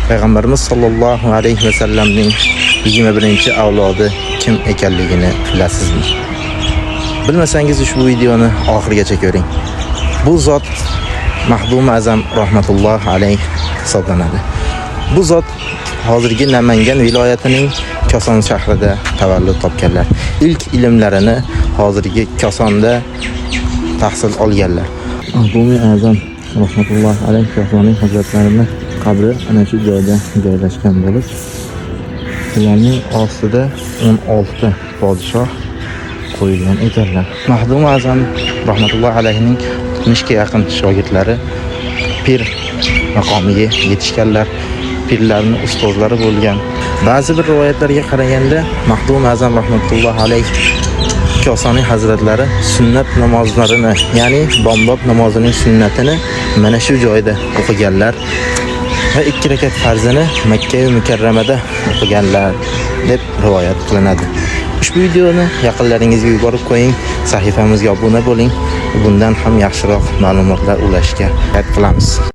Payg'ambarimiz sollallohu alayhi va sallamning 21-avlodi kim ekanligini bilasizmi? Bilmasangiz ushbu videoni oxirigacha ko'ring. Bu zot Mahdum Azam rahmatulloh alayh hisoblanadi. Bu zot hozirgi Namangan viloyatining Koson shahrida tavallud topganlar. İlk ilmlarini hozirgi Kosonda tahsil olganlar. Mahdum Azam rahmatulloh alayh Kosonning hazratlarining qabri ana shu joyda joylashgan bo'lib, ularning ostida 16 ta podshoh qo'yilgan ekanlar. Mahdum Azam rahmatulloh alayhining 60 ga yaqin shogirdlari pir maqomiga yetishganlar, pirlarning ustozlari bo'lgan. Ba'zi bir rivoyatlarga qaraganda Mahdum Azam rahmatulloh alayh Kosoniy hazratlari sunnat namozlarini, ya'ni bombob namozining sunnatini mana shu joyda o'qiganlar va 2 rakat farzini Makka va Mukarramada o'qiganlar deb rivoyat qilinadi. Ushbu videoni yaqinlaringizga yuborib qo'ying, sahifamizga obuna bo'ling. Bundan ham yaxshiroq ma'lumotlar ulashishga harakat qilamiz.